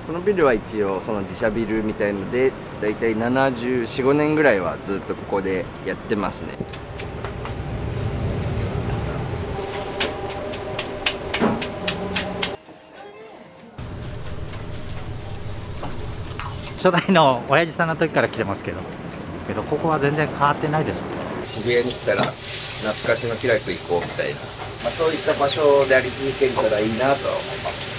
このビルは一応その自社ビルみたいので、だいたい74、5年ぐらいはずっとここでやってますね。初代の親父さんの時から来てますけど、ここは全然変わってないですもん。渋谷に来たら懐かしのキラク行こうみたいな、そういった場所であり続けたらいいなとは思います。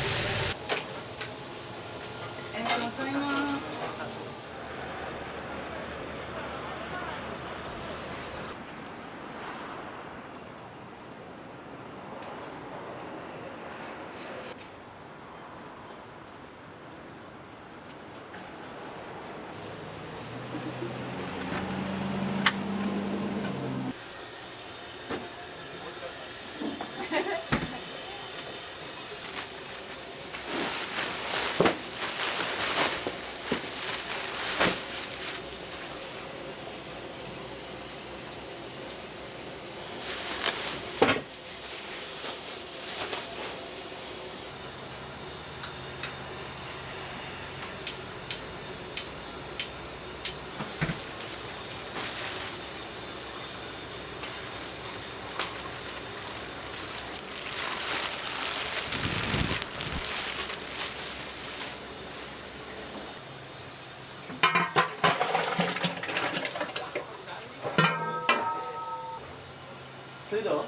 それでは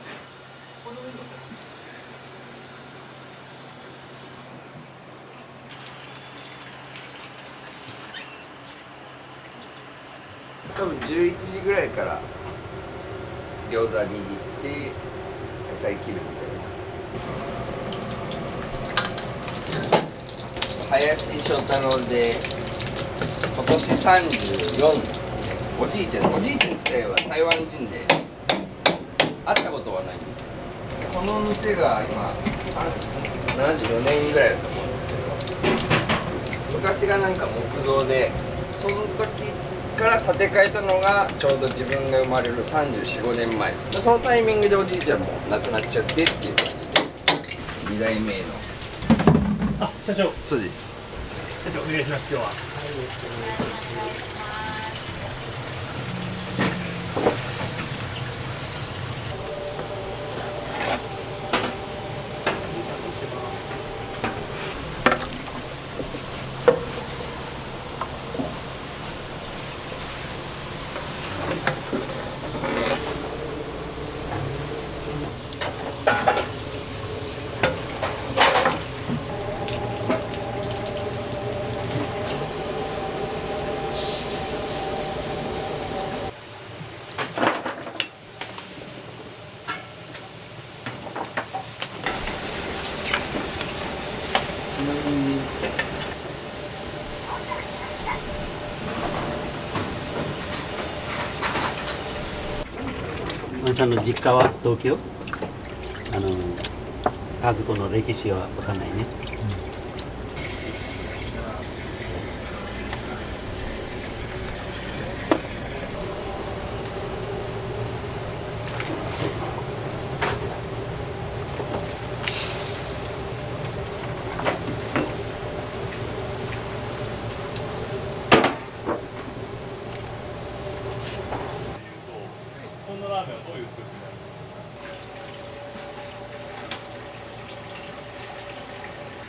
多分11時ぐらいから餃子握って野菜切るみたいな。林翔太郎で今年34、おじいちゃん自体は台湾人で会ったことはないんですけど、この店が今74年ぐらいだと思うんですけど、昔がなんか木造で、その時から建て替えたのがちょうど自分が生まれる34、5年前で、そのタイミングでおじいちゃんも亡くなっちゃってっていう感じで、2代目の。あ、社長。そうです。社長お願いします。今日は。マンさんの実家は東京？家族の歴史は分かんないね。こんなラーメンはどういうスープになるの？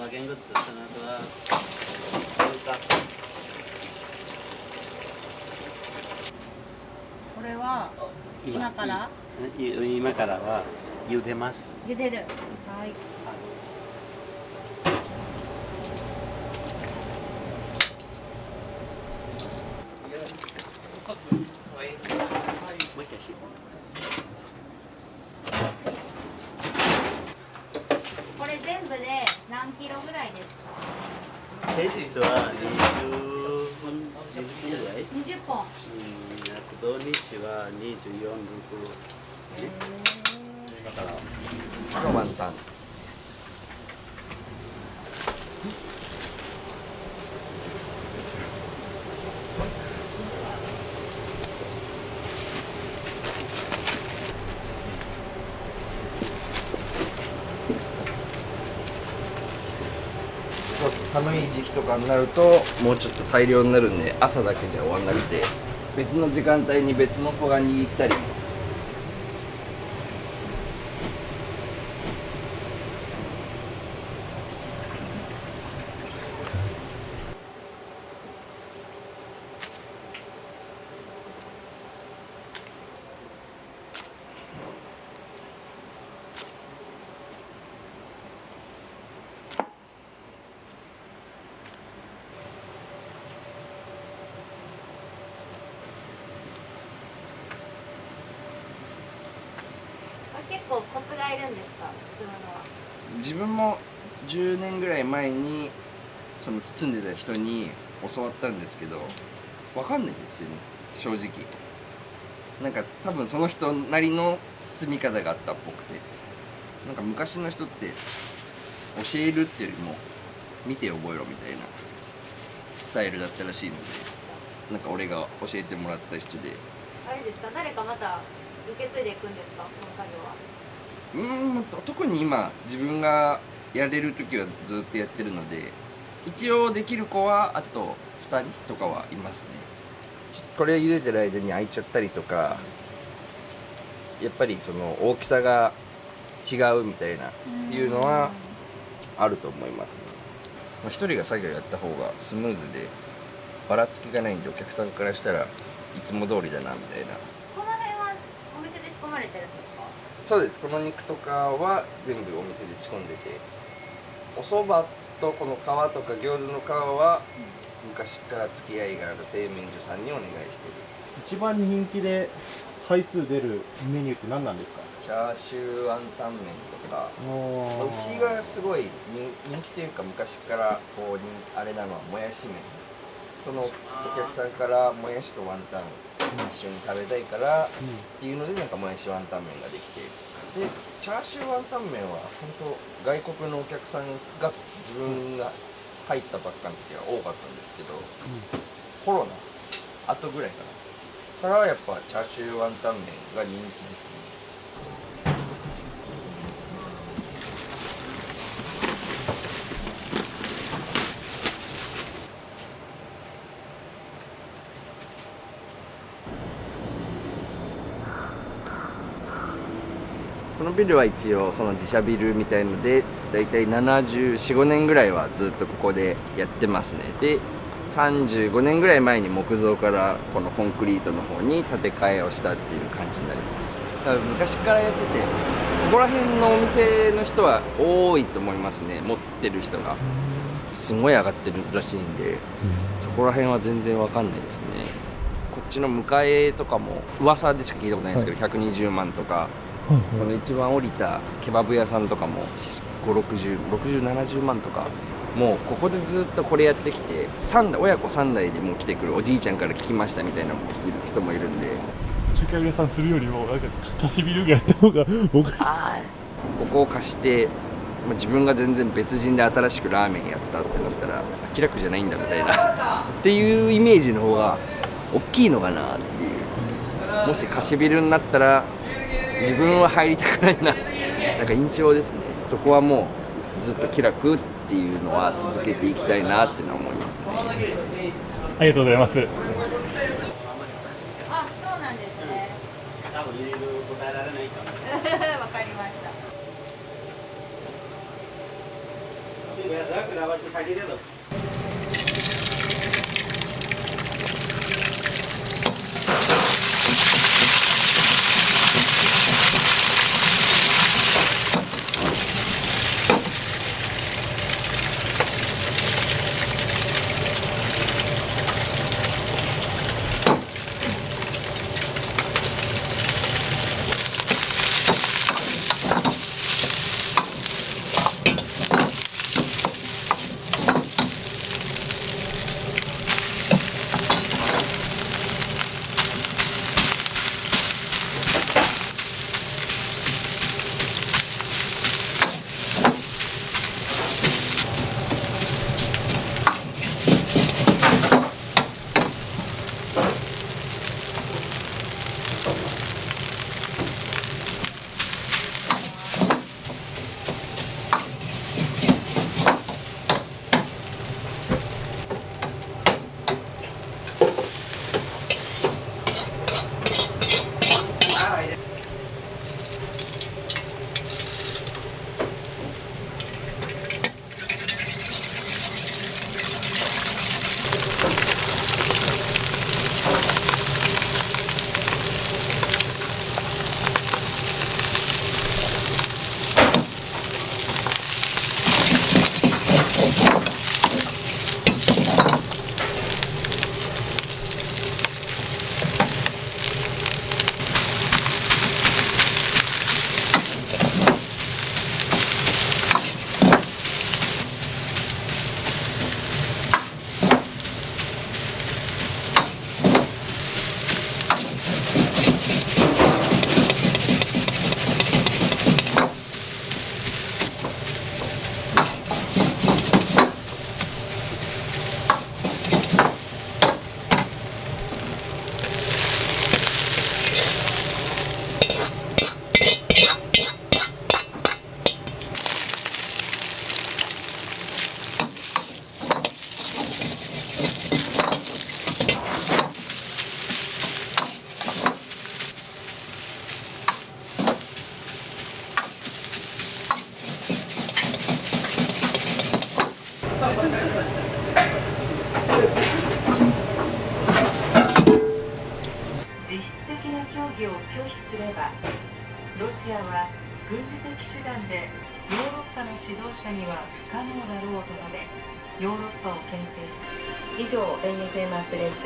は現物、その後はルーカス。これは今から今からは茹でます。茹でる。はい。もう一回し。これ全部で何キロぐらいですか？平日は20分ぐらい。20本。土日は24、6。今からワンタン。寒い時期とかになるともうちょっと大量になるんで、朝だけじゃ終わんなくて別の時間帯に別の子が握ったり。結構コツがいるんですか？包むのは。自分も10年ぐらい前にその包んでた人に教わったんですけど、分かんないんですよね、正直。なんか多分その人なりの包み方があったっぽくて、なんか昔の人って教えるっていうよりも見て覚えろみたいなスタイルだったらしいので、なんか俺が教えてもらった人で。あれですか？誰かまた受け継いでいくんですか？この作業は。特に今自分がやれる時はずっとやってるので、一応できる子はあと2人とかはいますね。これ茹でてる間に開いちゃったりとか、やっぱりその大きさが違うみたいないうのはあると思いますね。一人が作業やった方がスムーズでばらつきがないんで、お客さんからしたらいつも通りだなみたいな。この辺はお店で仕込まれてるんですか？そうです。この肉とかは全部お店で仕込んでて、お蕎麦とこの皮とか餃子の皮は昔から付き合いがある製麺所さんにお願いしてる。一番人気で回数出るメニューって何なんですか？チャーシューワンタン麺とか、うちがすごい人気というか、昔からこうあれなのはもやし麺。そのお客さんからもやしとワンタン一緒に食べたいからっていうので、なんかもやしワンタン麺ができて、でチャーシューワンタン麺は本当外国のお客さんが自分が入ったばっかの時は多かったんですけど、コロナ後ぐらいかなからやっぱチャーシューワンタン麺が人気ですね。このビルは一応その自社ビルみたいので、だいたい74、5年ぐらいはずっとここでやってますね。で35年ぐらい前に木造からこのコンクリートの方に建て替えをしたっていう感じになります。多分昔からやってて、ここら辺のお店の人は多いと思いますね。持ってる人がすごい上がってるらしいんで、そこら辺は全然わかんないですね。こっちの迎えとかも噂でしか聞いたことないんですけど、120万とか、この一番降りたケバブ屋さんとかも6070万とか。もうここでずっとこれやってきて、親子3代でもう来てくるおじいちゃんから聞きましたみたいな人もいるんで、中華屋さんするよりもなんか貸しビルがやった方が僕ここを貸して、自分が全然別人で新しくラーメンやったってなったら気楽じゃないんだみたいなっていうイメージの方が大きいのかなっていう。もし貸しビルになったら自分は入りたくないな、なんか印象ですね。そこはもうずっと気楽っていうのは続けていきたいなっていうのは思いますね。ありがとうございます。あ、そうなんですね。多分いろいろ答えられないかも。わかりました。実質的な協議を拒否すれば、ロシアは軍事的手段でヨーロッパの指導者には不可能だろうと述べ、ヨーロッパを牽制し、以上 NFM アップデート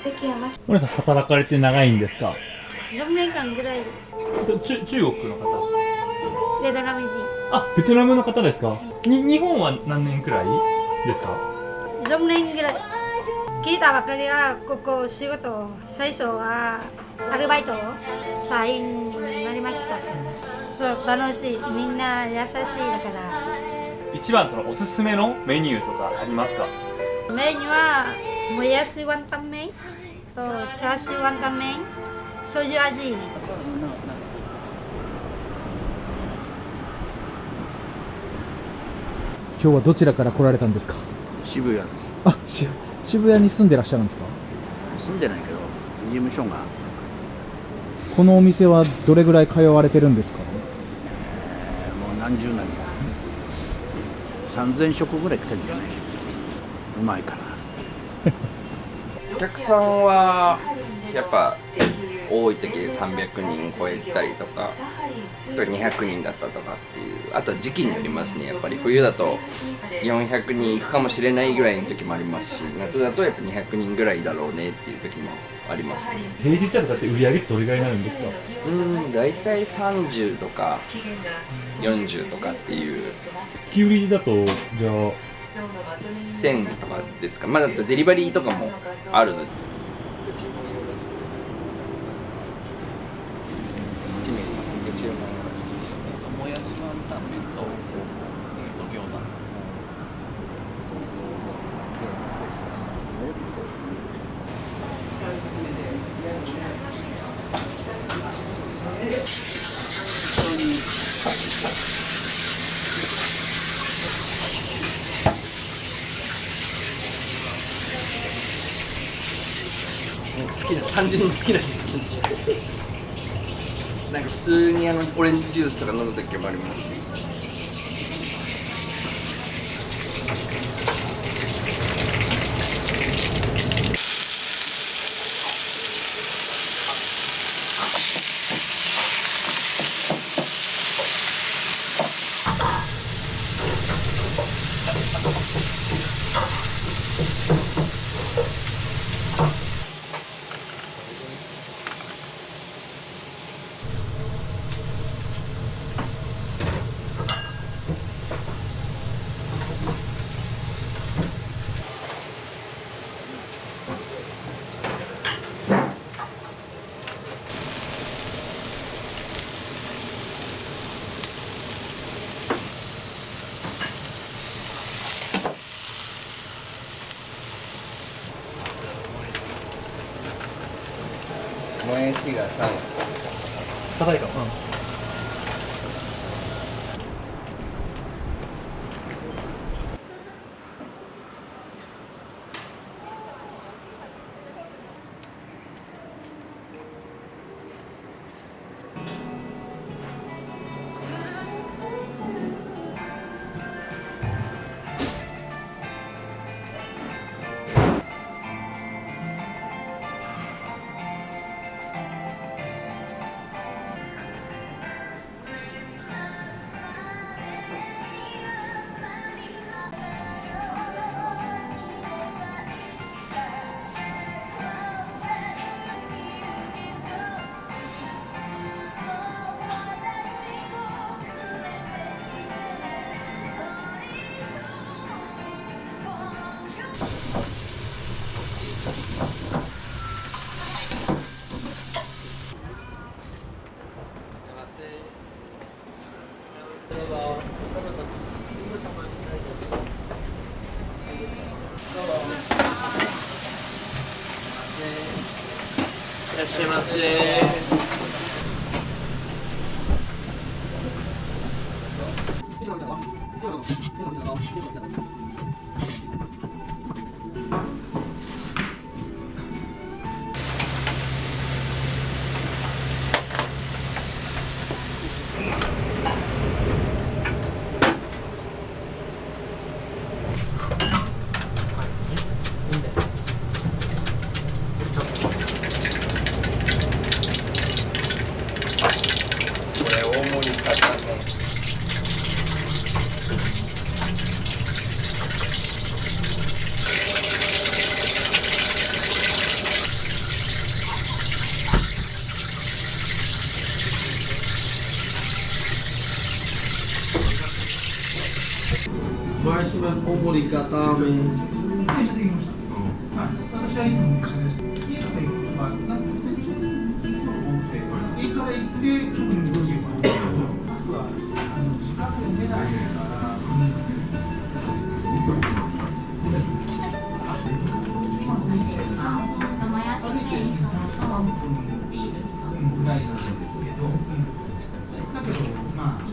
関山。お姉さん働かれて長いんですか？ 4年間ぐらい中国の方。ベトナム人。あ、ベトナムの方ですか？日本は何年くらいですか4年ぐらい。聞いたばかりはここ仕事、最初はアルバイト社員になりました。そう楽しい、みんな優しいだから。一番そのおすすめのメニューとかありますか？メニューはもやしワンタン麺とチャーシューワンタン麺、醤油味。今日はどちらから来られたんですか？渋谷です。あ、渋谷に住んでらっしゃるんですか？住んでないけど事務所が、このお店はどれぐらい通われてるんですか？もう何十年も3000食ぐらい来てるんじゃない？うまいから。お客さんはやっぱ多い時で300人超えたりとか200人だったとかっていう、あとは時期によりますね。やっぱり冬だと400人いくかもしれないぐらいの時もありますし、夏だとやっぱ200人ぐらいだろうねっていう時もありますね。平日だとかって売り上げってどれぐらいになるんですか？大体30とか40とかっていう。月売りだとじゃあ1000とかですか。まあだとデリバリーとかもあるので。好きな、単純に好きなんですなんか普通にオレンジジュースとか飲む時もありますし。飯が3個。硬いかも。いらっしゃいませ。これ大盛り固め。回します。大盛り固め。私はいつも一緒です。家とか行くと、まあ、なんか途中でいいのが多くて、家から行って、特にどうしようか。バスは時間で出ないから。ぐらいなんですけど、だけど、まあ、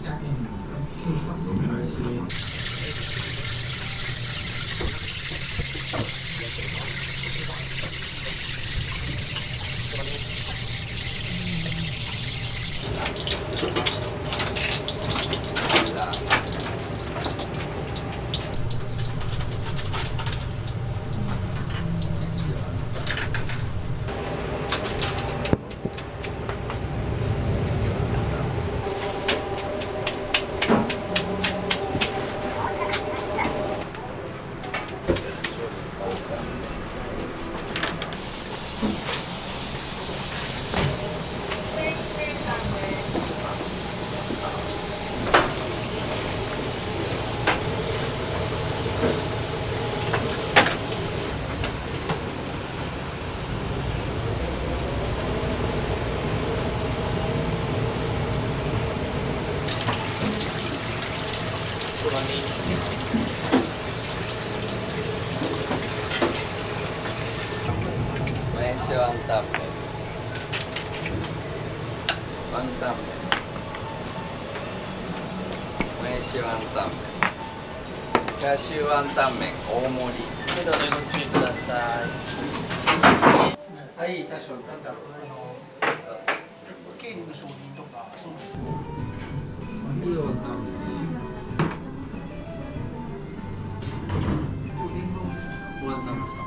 もやしワンタン麺。ワンタン麺。もやしワンタン麺。チャーシューワンタン麺大盛り。はい、どうぞご注意ください。はい、多少なんだろう、経理の承認とか、そういういいよ、多分。終わったんですか。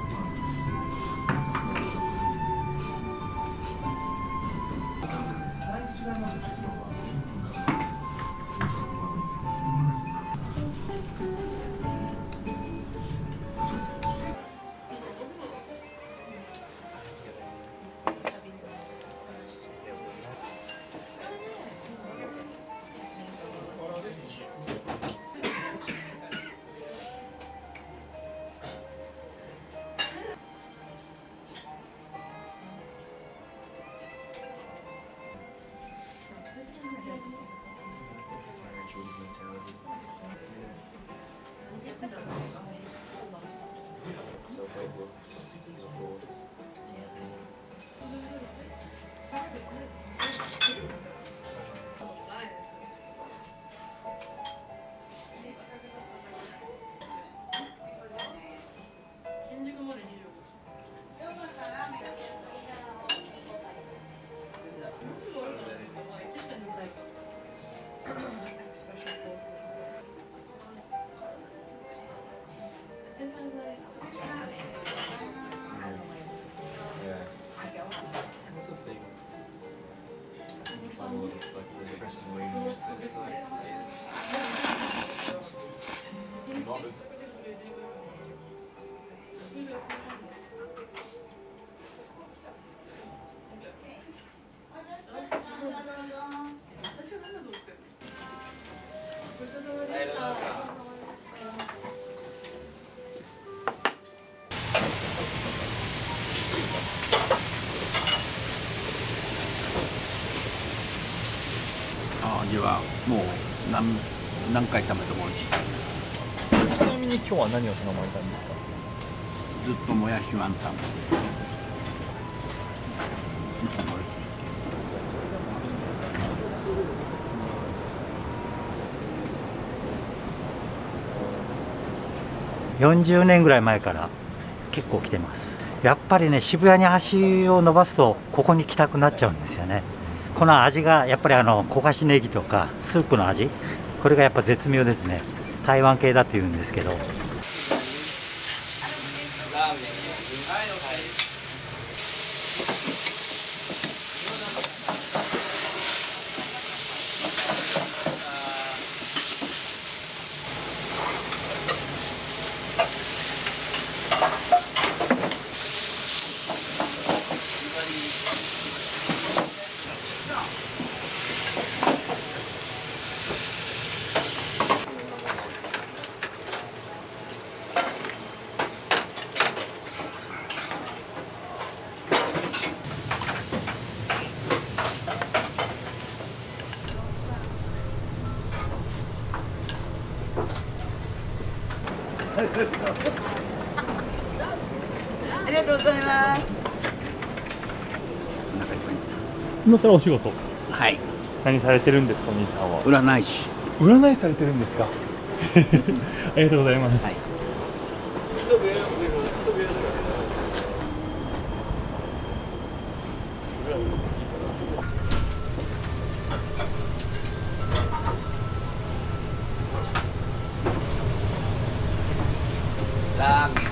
かしてもいいんです味はもう何回食べても美味しい。ちなみに今日は何を頼まれたんですか？ずっともやしワンタン。40年ぐらい前から結構来てます。やっぱりね、渋谷に足を伸ばすとここに来たくなっちゃうんですよね。この味がやっぱり焦がしネギとかスープの味、これがやっぱ絶妙ですね。台湾系だっていうんですけど。ラーメン2枚の回ありがとうございます。お腹いっぱいに今からお仕事出た。はい。何されてるんですか、お兄さんは？占い師。占いされてるんですか？ありがとうございます。はい。ラーメン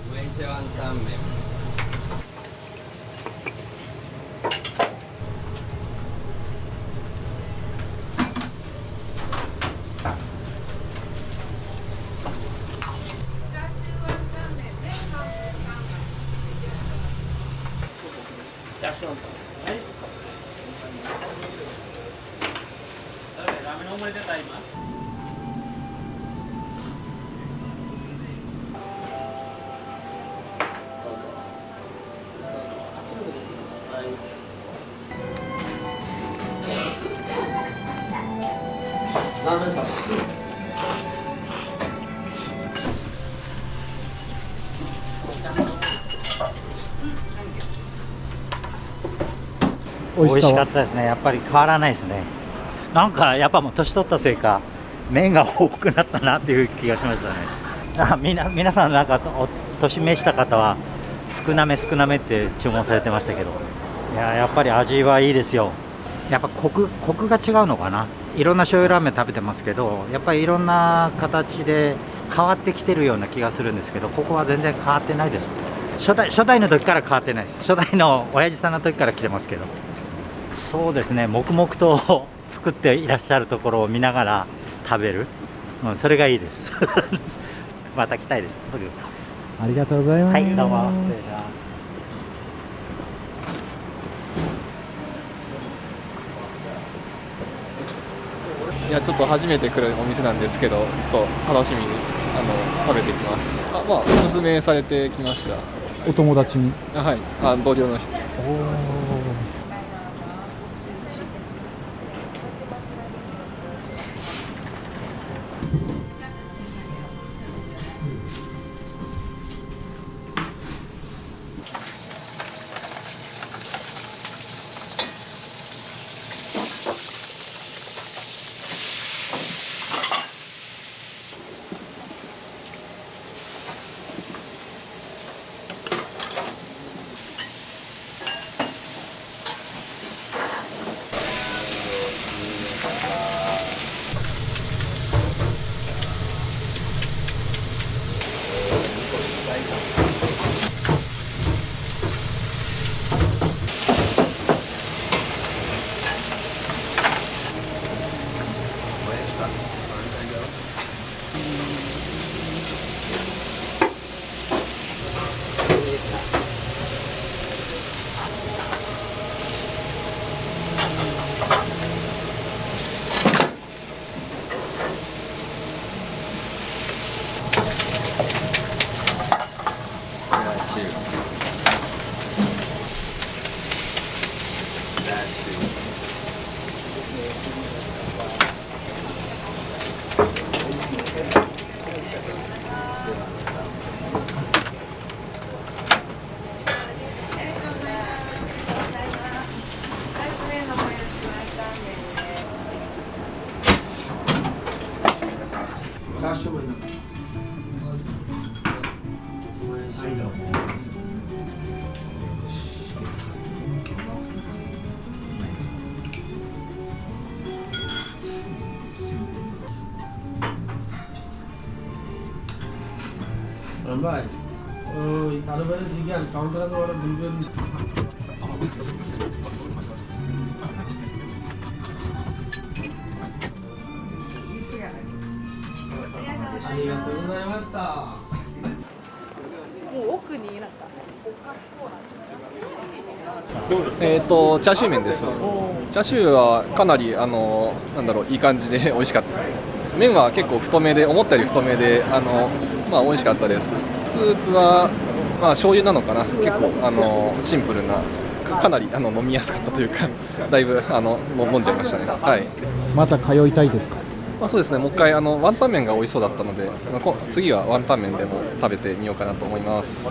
梅酒ワンタン麺ラーメンさん美味しかったですね。やっぱり変わらないですね。なんかやっぱもう年取ったせいか麺が多くなったなっていう気がしましたね。皆さんなんか年召した方は少なめって注文されてましたけど、やっぱり味はいいですよ。やっぱコクが違うのかな。いろんな醤油ラーメン食べてますけど、やっぱりいろんな形で変わってきてるような気がするんですけど、ここは全然変わってないです。初代の時から変わってないです。初代の親父さんの時から来てますけど、そうですね、黙々と作っていらっしゃるところを見ながら食べる、それがいいですまた来たいです、すぐ。ありがとうございます。はい、どうも失礼します。いや、ちょっと初めて来るお店なんですけど、ちょっと楽しみに食べてきます。おすすめされてきました。お友達に。はい、同僚の人。チャーシュー麺です。チャーシューはかなりいい感じで美味しかったです。麺は結構太めで、思ったより太めで美味しかったです。スープは醤油なのかな、結構シンプルな、かなり飲みやすかったというか、だいぶ飲んじゃいましたね。はい。また通いたいですか？そうですね。もう一回ワンタン麺が美味しそうだったので、次はワンタン麺でも食べてみようかなと思います。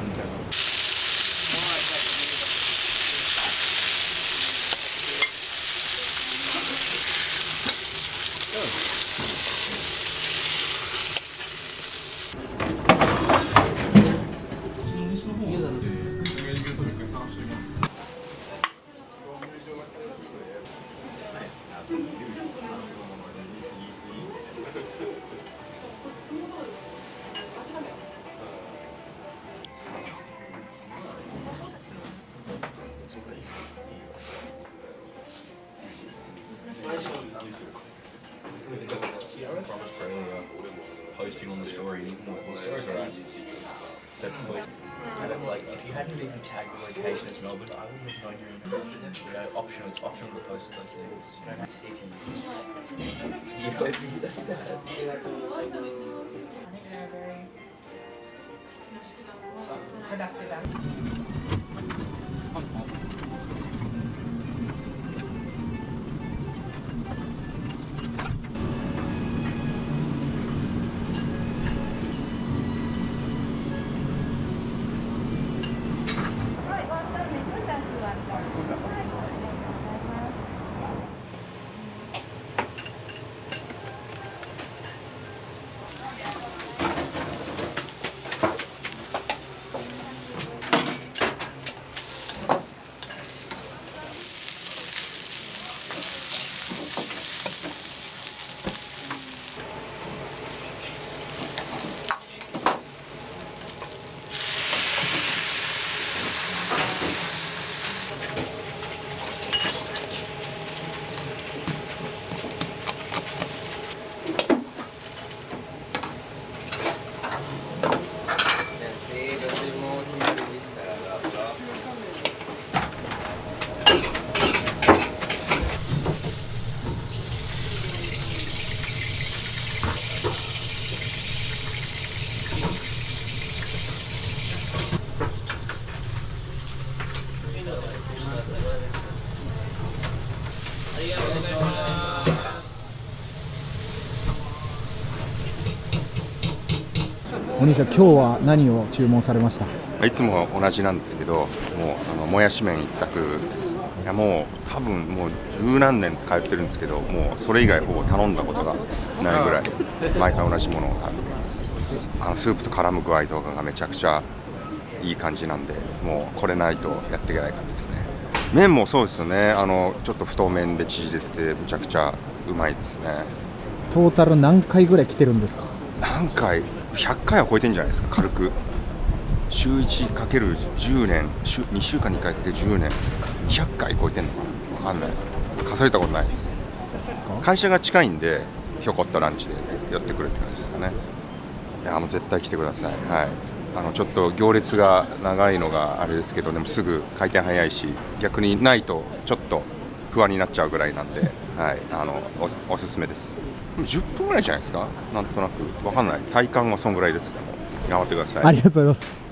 Posting on the story, what stores are at. And it's like, if you hadn't even tagged the location as Melbourne, I wouldn't have known you're in Melbourne. You know, optional, it's optional to post those things. You don't have cities. You heard me say that. I think they're very productive. お兄さん、今日は何を注文されました？いつも同じなんですけど、もうもやし麺一択です。いやもう多分もう十何年通ってるんですけど、もうそれ以外ほぼ頼んだことがないぐらい毎回同じものを食べてます。スープと絡む具合とかがめちゃくちゃいい感じなんで、もうこれないとやっていけない感じですね。麺もそうですよね。ちょっと太麺で縮れてめちゃくちゃうまいですね。トータル何回ぐらい来てるんですか？何回100回は超えてんじゃないですか、軽く。週 1×10 年、2週間に1回かけ10年、200回超えてんのかな、分かんない、数えたことないです。会社が近いんで、ひょこっとランチで寄ってくるって感じですかね。いやもう絶対来てください。はい、ちょっと行列が長いのがあれですけど、でもすぐ回転早いし、逆にないとちょっと不安になっちゃうぐらいなんで、はい、おすすめです。10分ぐらいじゃないですか、なんとなく、わかんない、体感はそんぐらいです、でも頑張ってください。ありがとうございます。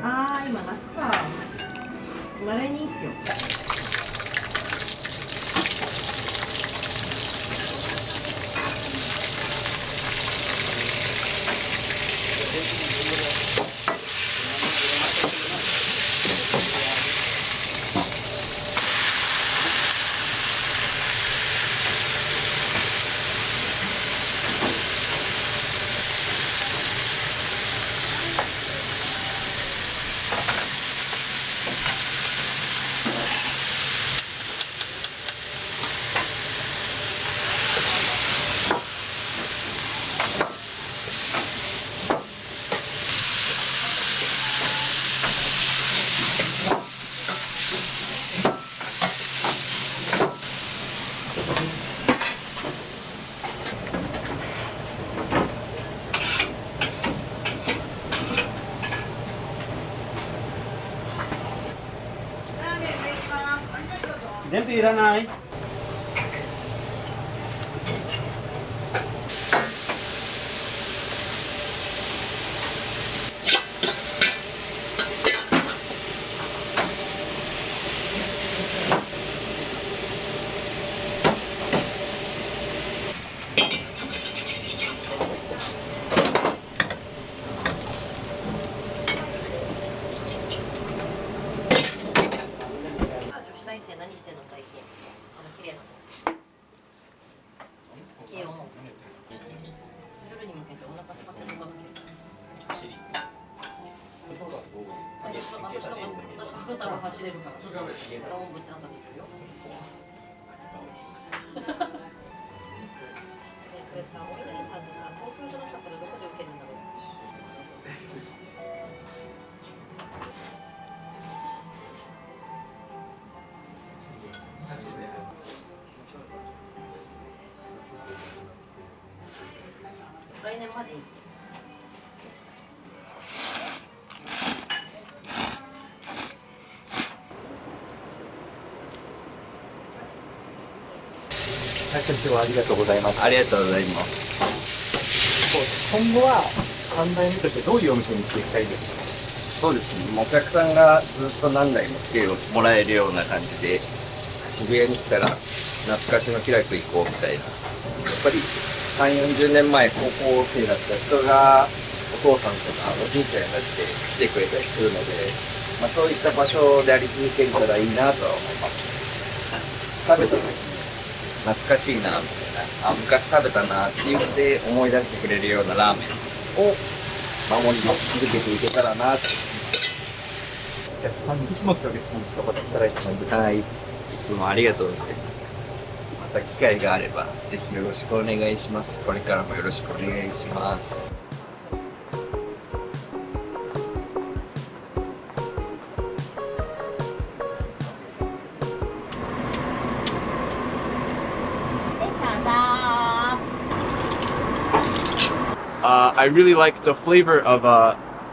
ああ、今夏か。来年にしよう。電気いらない？何してんの最近？綺麗な家を夜に向けてお腹空かせるのが走り。私の方が走れるから。ラオンブってなんかできるよ。これさ、お稲荷さんってさ、東京じゃなかったらどこで受けるんだろう。来年までいい。社長ありがとうございます。ありがとうございます。今後は販売にとってどういうお店にしていきたいですか？そうですね、お客さんがずっと何台も来てもらえるような感じで、渋谷に来たら懐かしの気楽行こうみたいな。やっぱり3、40年前高校生だった人がお父さんとかおじいちゃんになって来てくれたりするので、そういった場所であり続けたらいいなとは思います。食べた時に懐かしいなみたいな、昔食べたなって言って思い出してくれるようなラーメンを守り続けていけたらなって。じゃあ本日も今日別に一言いただいてもいいですか？はい、いつもありがとうございます。また機会があればぜひよろしくお願いします。これからもよろしくお願いします。I really like the flavor of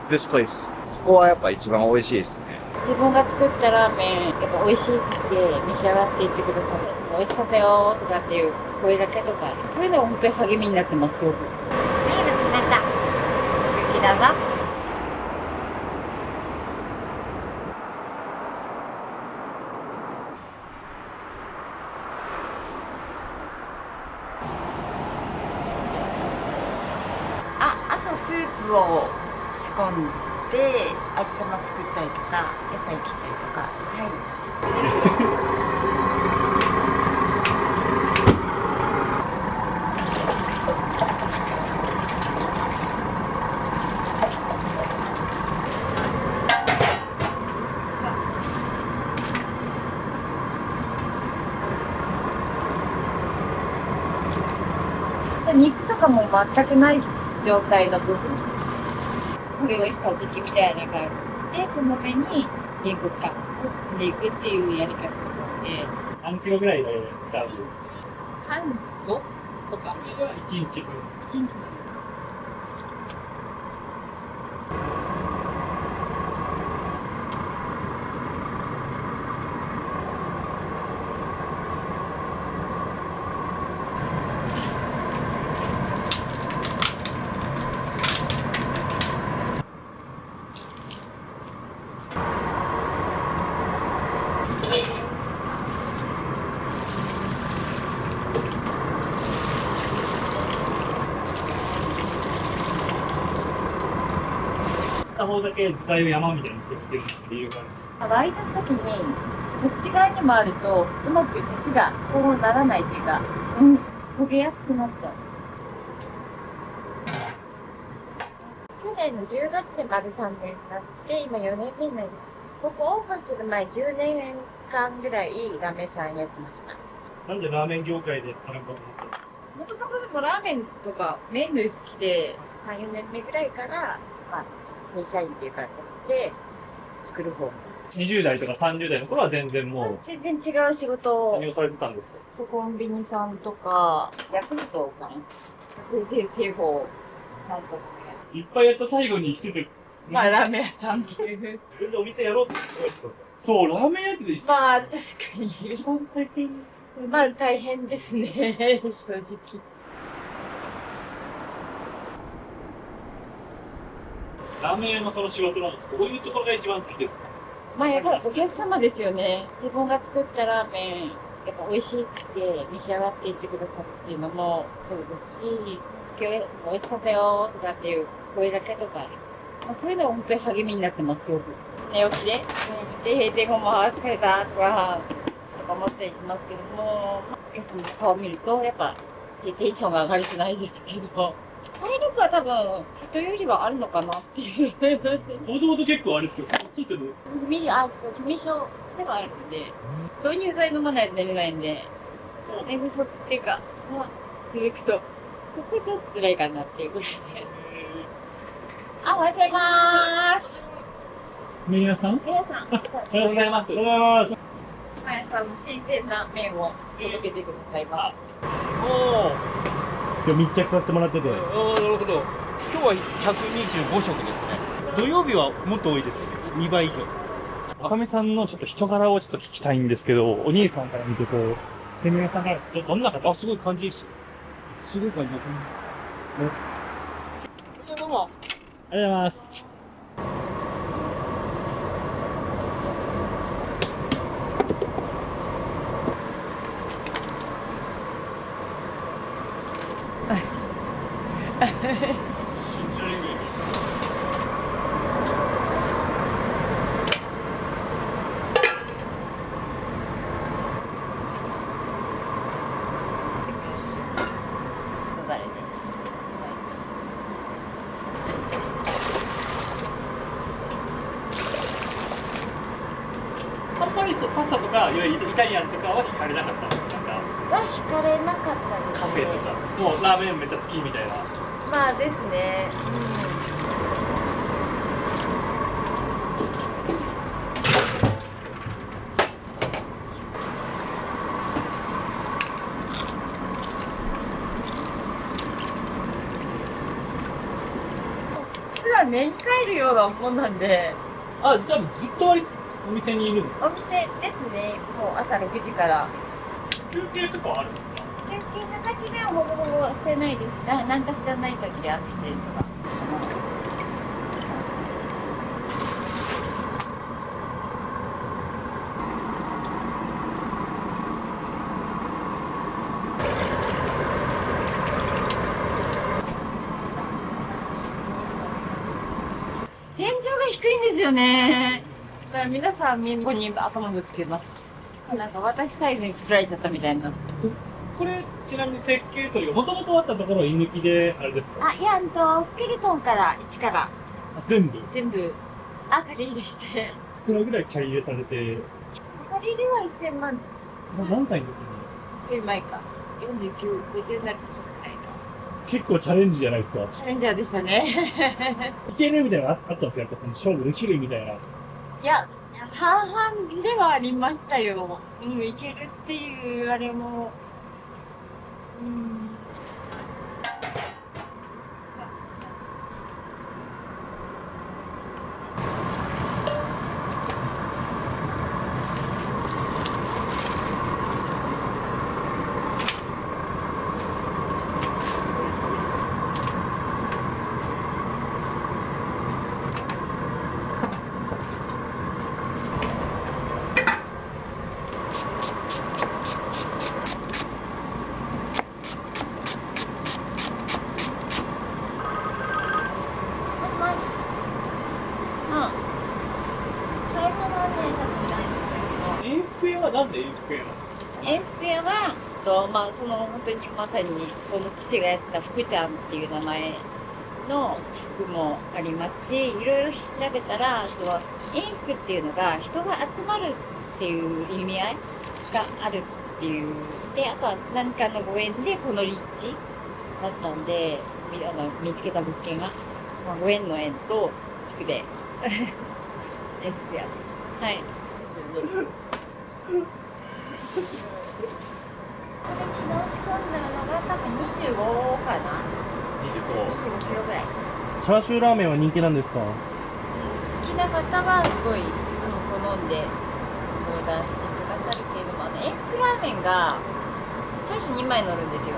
this place. ここはやっぱ一番美味しいですね。自分が作ったラーメン、やっぱ美味しいって召し上がっていってくださって、美味しかったよとかっていう声だけとか、そういうのが本当に励みになってますよ。はい、お待たせしました。ゆっくりどうぞ。込んで味玉作ったりとか野菜切ったりとか、はい。肉とかも全くない状態の部分、これを下敷きみたいな感じにして、その上にげんこつかを積んでいくっていうやり方で。何キロぐらいで使う？ 3、5とか。1日分。1日分。片方だけ材を山みたいにしてってる理由がある。沸いた時にこっち側にもあるとうまく熱がこうならないというか、焦げやすくなっちゃう。去年の10月で丸3年になって今4年目になります。ここオープンする前10年間ぐらいラーメンさんやってました。なんでラーメン業界で働こうと思ったんですか？もともとでもラーメンとか麺類好きで3、4年目ぐらいから正社員っていう形で作る方。20代とか30代の頃は全然もう全然違う仕事を。何をされてたんですか？コンビニさんとか、ヤクルトさん、製法さんとかいっぱいやった最後に一つ、ラーメン屋さんっていう。自分でお店やろうって言ってた。そう、ラーメン屋ってです。確かに。一番大変。大変ですね、正直。ラーメン屋のその仕事のどういうところが一番好きですか？やっぱりお客様ですよね。自分が作ったラーメン、やっぱ美味しいって召し上がっていってくださるっていうのもそうですし、今日美味しかったよとかっていう声だけとか、そういうのは本当に励みになってます、すごく。寝起きで、閉店後も疲れたとか思ったりしますけども、お客様の顔を見ると、やっぱテンションが上がるじゃないですけど、体力は多分人よりはあるのかなっていう。もともと結構あれですよ。そうですよね。不眠症ではあるんで、導入剤飲まないと寝れないんで、寝不足っていうか、続くと、そこちょっと辛いかなっていうぐらいで。おはようございます。皆さん？皆さん。おはようございます。おはようございます。毎朝の新鮮な麺を届けてくださいます。今日密着させてもらってて。なるほど。今日は125食ですね。土曜日はもっと多いです。2倍以上。おかみさんのちょっと人柄をちょっと聞きたいんですけど、お兄さんから見てこう、セミネさんがどんな方？すごい感じいいっすよ。すごい感じです。どうも。ありがとうございます。信じられない。誰です。あんまりパスタとか、いわゆるイタリアンとかは惹かれなかったんですか？惹かれなかったですね。カフェとか、もうラーメンめっちゃ好きみたいな。ですね。普段寝に帰るようなもんなんで。じゃあずっとお店にいるんですか？お店ですね。もう朝6時から。休憩とかはあるんですか？休憩の始めはほぼほぼしてないです。なんか知らない限りアクシデントが。天井が低いんですよね。だから皆さん、ここに頭ぶつけます。なんか私サイズに作られちゃったみたいな。これ、ちなみに設計というか、もともとあったところを居抜きで、あれですか？あ、いや、スケルトンから、一から。全部借り入れして。いくらぐらい借り入れされて？借り入れは1000万です。何歳の時に？ちょい前か。49、50になる年くらいか。結構チャレンジじゃないですか。チャレンジャーでしたね。いけるみたいなのあったんですか？やっぱその勝負できるみたいな。いや、半々ではありましたよ。いけるっていうあれも。なんで永福屋永福屋は、本当にまさにその父がやった福ちゃんっていう名前の服もありますし、いろいろ調べたら、永福っていうのが人が集まるっていう意味合いがあるっていう。で、あとは何かのご縁でこの立地だったんで、見つけた物件が、ご縁の縁と服で、永福屋。はい。これ昨日仕込んだのが多分25かな。25キロぐらい。チャーシューラーメンは人気なんですか？好きな方はすごい好んでオーダーしてくださるけれども、永福ラーメンがチャーシュー2枚乗るんですよ。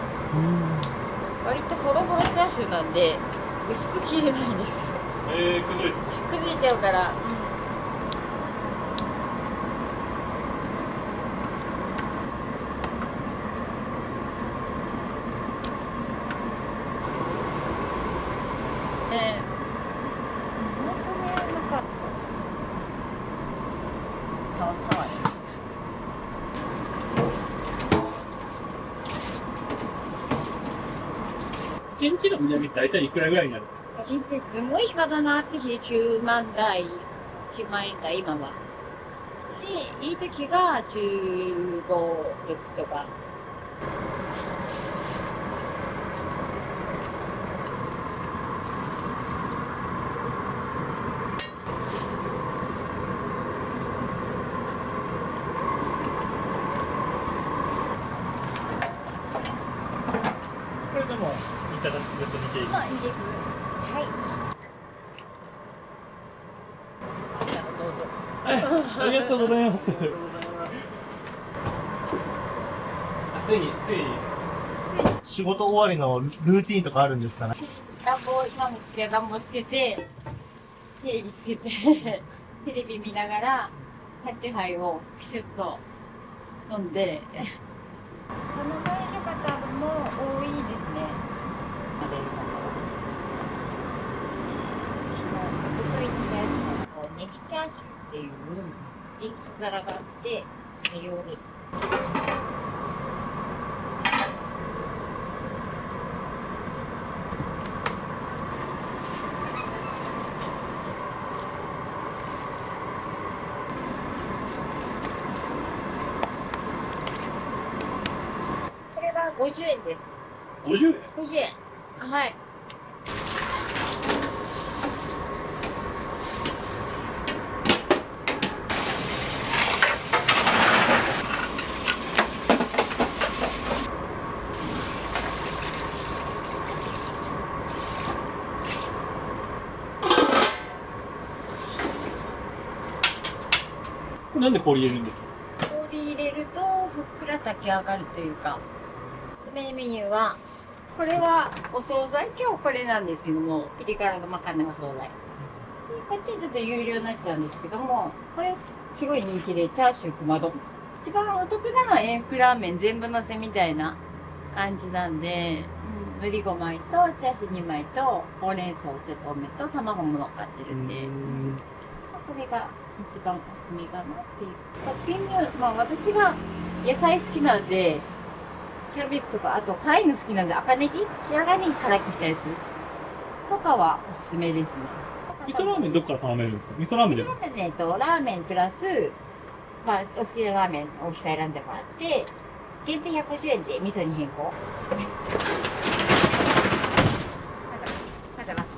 割とホロホロチャーシューなんで薄く切れないんですよ。崩れちゃうから。1日の売り上げって大体いくらぐらいになる？人生すごい暇だなって日で9万円台、今は。で、いい時が15、6とか。これでもいただくと似ていく。はい。どうぞ。ありがとうございます。ついに。仕事終わりのルーティンとかあるんですかね？暖房つけて、テレビつけて、テレビ見ながら、8杯をピシュッと飲んで、頼まれる方も多いですね。おとといにしたやつのネギチャーシューっていう一皿があって、それ用です。これは50円です。50円？50円。はい。なんで氷入れるんですか？氷入れるとふっくら炊き上がるというか。おすすめメニューは、これはお惣菜、今日これなんですけども、ピリ辛のまかないお惣菜。でこっちはちょっと有料になっちゃうんですけども、これすごい人気で、チャーシュー熊丼。一番お得なのは永福ラーメン全部のせみたいな感じなんで、塗り5枚とチャーシュー2枚とほうれん草ちょっと多めと卵も乗っかってるんで、これが一番おすすめかなっていう。トッピング、私が野菜好きなんで、キャベツとか、あと辛いの好きなんで赤ネギ、仕上がりに辛くしたやつとかはおすすめですね。味噌ラーメンどこから頼めるんですか？味噌ラーメンでも。ラーメンプラス、お好きなラーメン大きさ選んでもらって、限定150円で味噌に変更。まだます。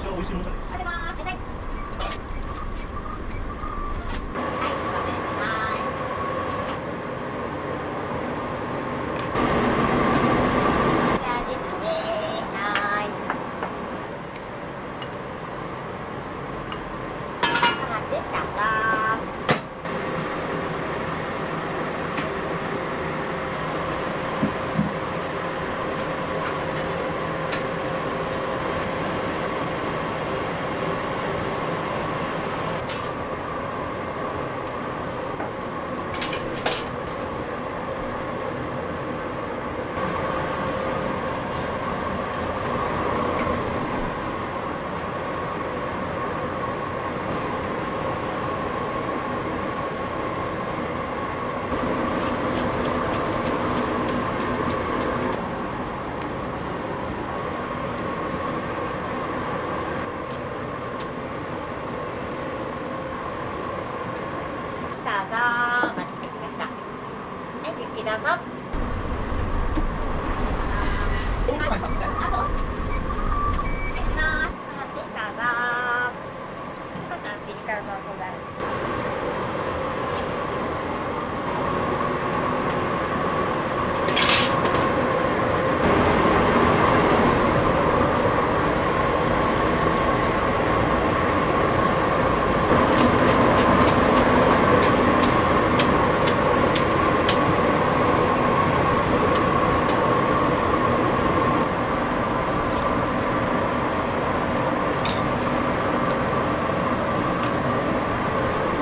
美味しいものじゃないですか。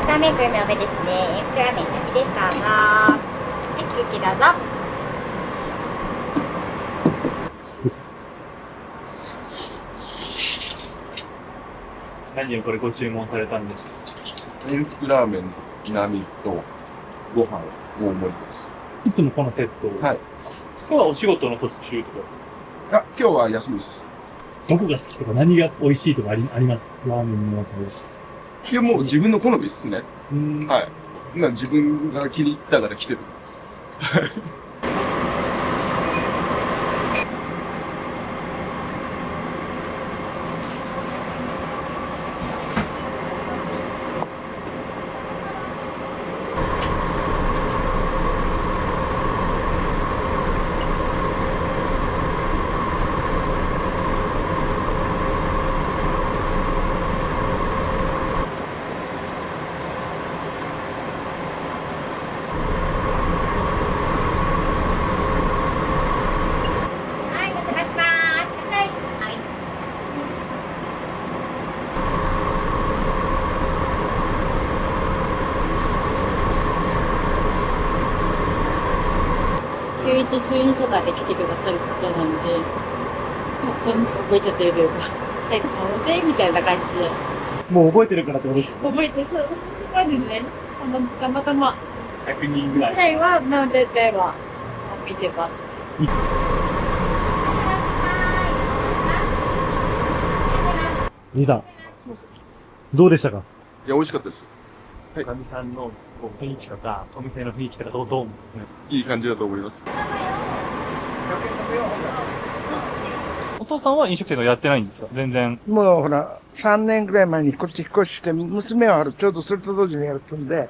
ラーメングルメ多めですね。ラーメンなしです。どうぞ。はい、空気どうぞ。何をこれご注文されたんですか？ミルクラーメン並とご飯大盛りです。いつもこのセットを？はい。今日はお仕事の途中とかですか？あ、今日は休みです。どこが好きとか何が美味しいとかありますか？ラーメンの中で。いや、もう自分の好みですね。はい。自分が気に入ったから来てるんです。お御朱印とかで来てくださる方なんで、本当に覚えちゃってるというか、いつものでみたいな感じで。もう覚えてるからってことですか？覚えて、そうですね。たまたま。 100人ぐらい。ぐらいは、もう絶対は、見てば。兄さん、どうでしたか？いや、美味しかったです。おかみさんのこう雰囲気とか、お店の雰囲気とかどう思う？いい感じだと思います。お父さんは飲食店をやってないんですか？全然。もうほら、3年ぐらい前にこっち引っ越して、娘はほら、ちょうどそれと同時にやるってんで、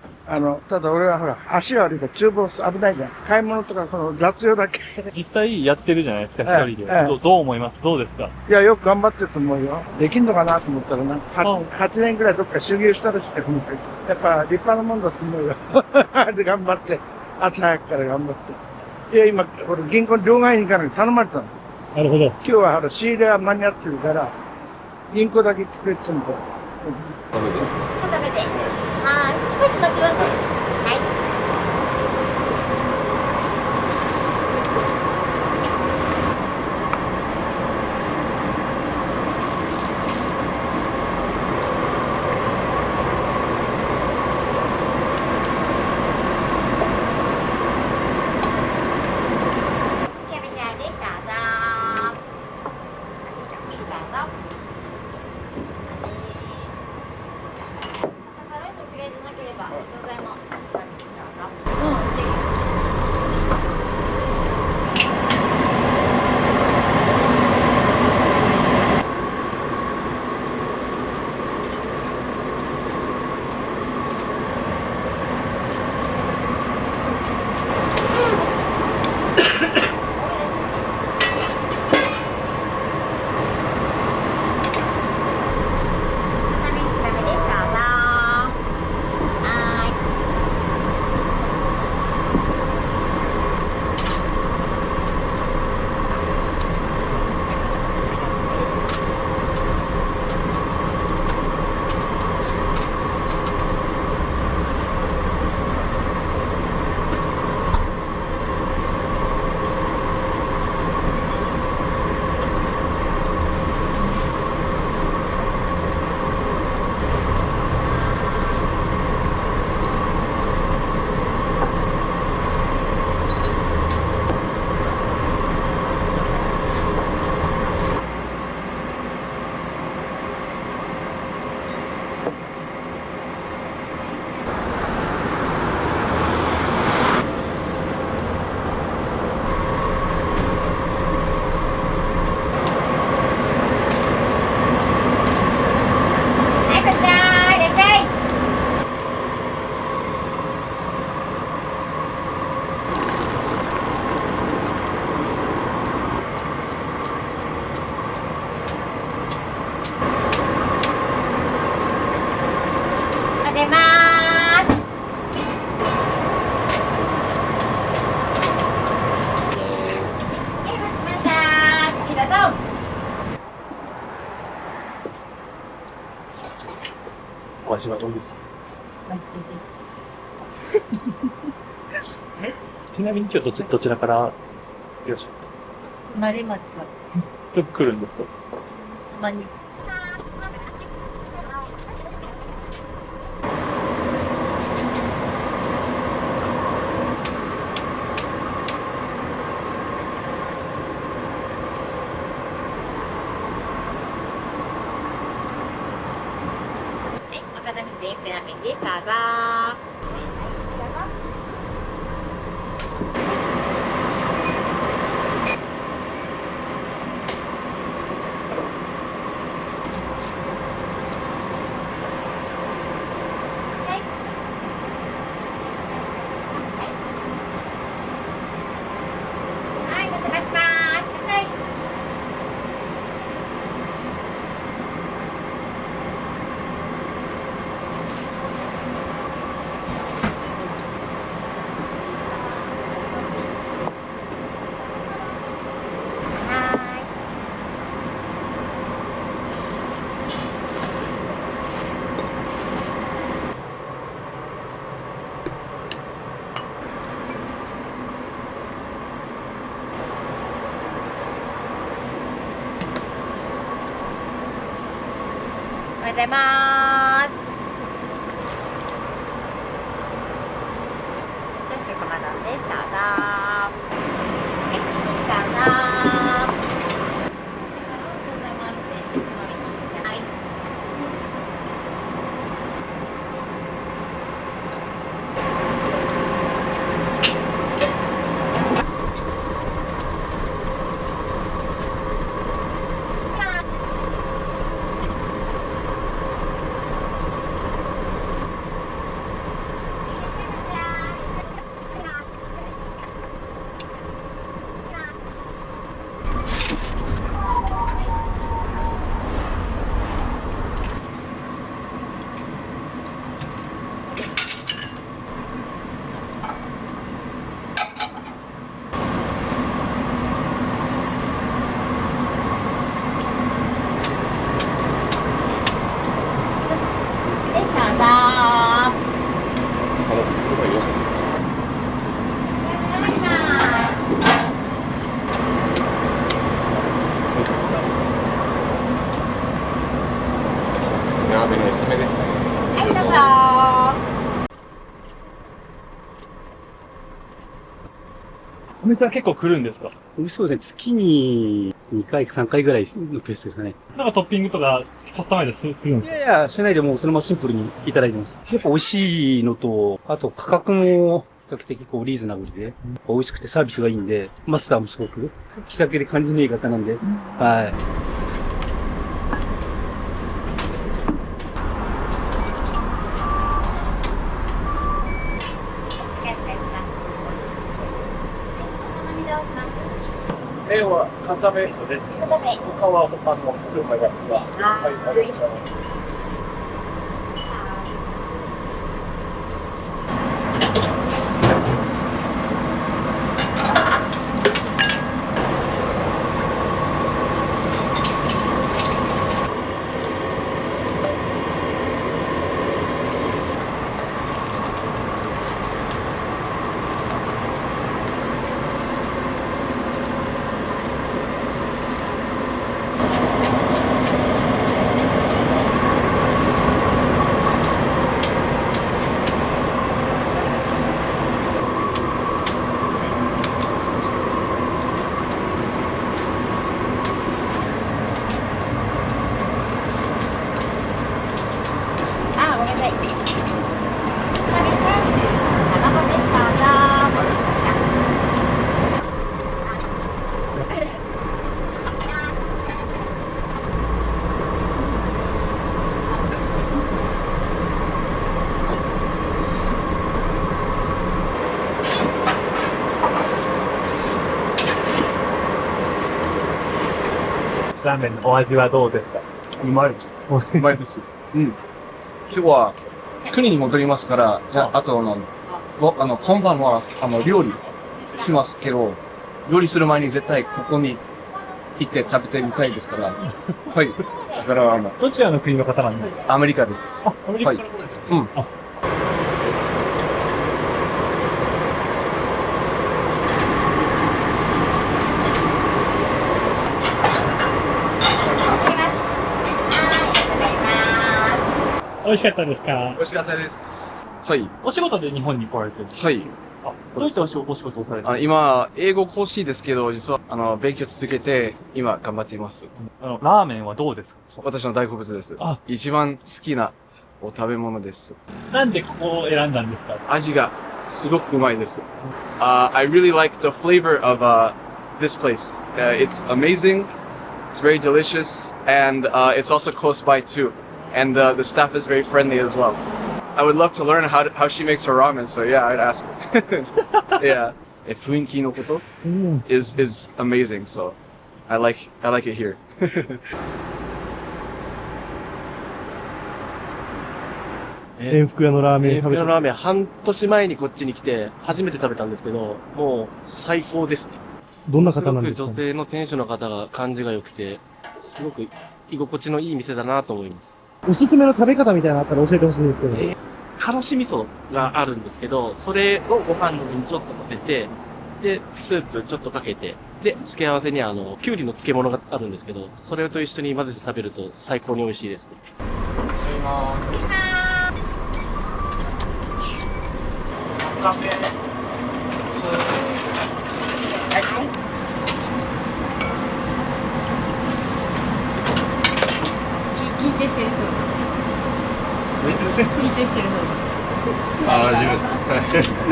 ただ俺はほら、足悪いから厨房危ないじゃん。買い物とかこの雑用だけ。実際やってるじゃないですか、ええ一人で。ええどう思います？どうですか？いや、よく頑張ってると思うよ。できんのかなと思ったらな、8年ぐらいどっか修行したらしいよ、やっぱ立派なもんだと思うよ。で、頑張って、朝早くから頑張って。いや、今、これ銀行に両替に行かなきゃ頼まれたの。なるほど。今日はほら、仕入れは間に合ってるから、銀行だけ行ってくれってんだよ。食べて。はい。少し待ちます。はい。キャベチャーです。どうぞ。ミルどうぞ。辛いの嫌いじゃなければ、お惣菜もつまみどうぞ。出まーす。お待ちしました。次だぞ。お味はどうですか？最高です。ちなみに今日どちらからいらっしゃる？隣町から。よく来るんですか？たまに。赤玉スープラーメンです。どうぞ。はい、お願いします。はい。ございます。じゃあ、シュークマダンです。どうぞ。はい、どうぞ。鍋のおすすめですね。はい、どうぞ。お店は結構来るんですか？そうですね、月に2回か3回ぐらいのペースですかね。なんかトッピングとかカスタマイズするんですか？いやいや、しないでもうそのままシンプルにいただいてます。やっぱ美味しいのと、あと価格も比較的こうリーズナブルで、美味しくてサービスがいいんで、マスターもすごく気さくで感じのいい方なんで、はい。麺は固めですね。他は普通のが来ます。はい、ありがとうございます。あ、ごめんなさい。鍋チャーシュー、卵です。どうぞ。ラーメンのお味はどうですか？うまい。うまいです。うん。今日は国に戻りますから、あと今晩は料理しますけど、料理する前に絶対ここに行って食べてみたいですから。はい。だからどちらの国の方なんですか？アメリカです。あ、アメリカはい。うん。美味しかったですか？美味しかったです。はい。お仕事で日本に来られてるんですか？はい。あ、どういったお仕事をされてるんですか？今、英語講師ですけど、実は、勉強続けて、今、頑張っています。ラーメンはどうですか？私の大好物です。あ、一番好きなお食べ物です。なんでここを選んだんですか？味がすごくうまいです。I really like the flavor of this place. It's amazing. It's very delicious, and it's also close by too. And the staff is very friendly as well. I would love to learn how she makes her ramen. So yeah, I'd ask. Yeah. 雰囲気のこと is amazing. So I like it here. 遠福屋のラーメン遠福屋のラーメン半年前にこっちに来て初めて食べたんですけど、もう最高ですね。どんな方なんですか？すごく女性の店主の方が感じが良くて、すごく居心地のいい店だなと思います。おすすめの食べ方みたいなのあったら教えてほしいんですけど。からし味噌があるんですけど、それをご飯の上にちょっと乗せて、で、スープちょっとかけて、で、付け合わせにきゅうりの漬物があるんですけど、それと一緒に混ぜて食べると最高に美味しいですね。ます。カフェ。緊張してるそうです。緊張してるそうです。あ、大丈夫ですか。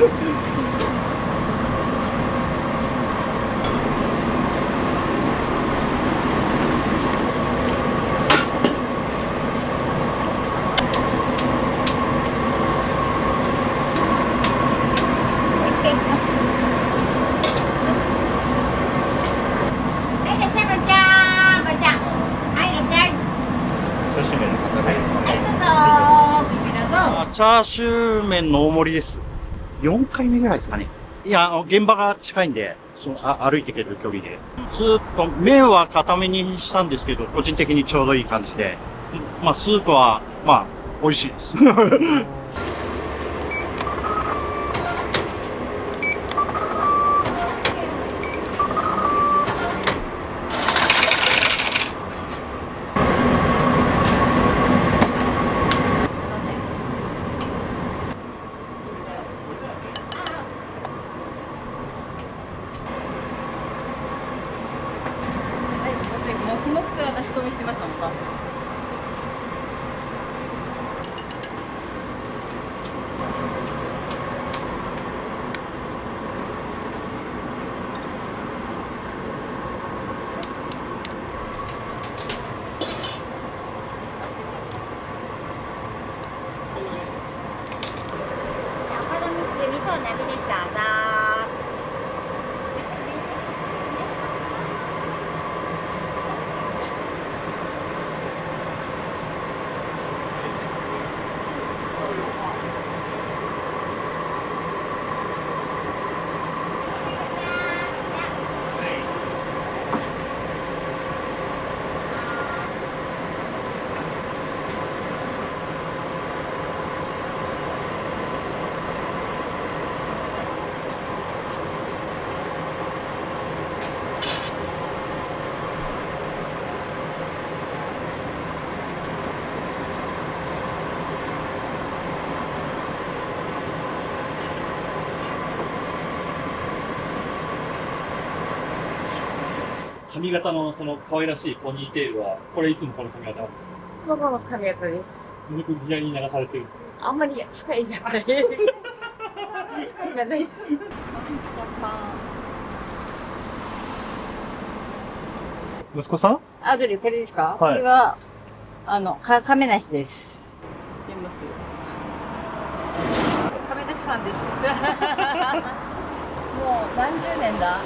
チャーシュー麺の大盛りです。4回目ぐらいですかね。いや、現場が近いんで、歩いていける距離で。スープと、麺は固めにしたんですけど、個人的にちょうどいい感じで。まあ、スープは、まあ、美味しいです。黙々と私込みしてますもんか。お好み酢味噌鍋ですどうぞ。髪型のその可愛らしいポニーテールは、これいつもこの髪型なんですか？そのまま髪型です。よく左に流されてる。あんまり深いじゃない。深いがないです。息子さん？あ、どれこれですか？はいこれは、亀梨です。すいません。亀梨ファンです。もう何十年だ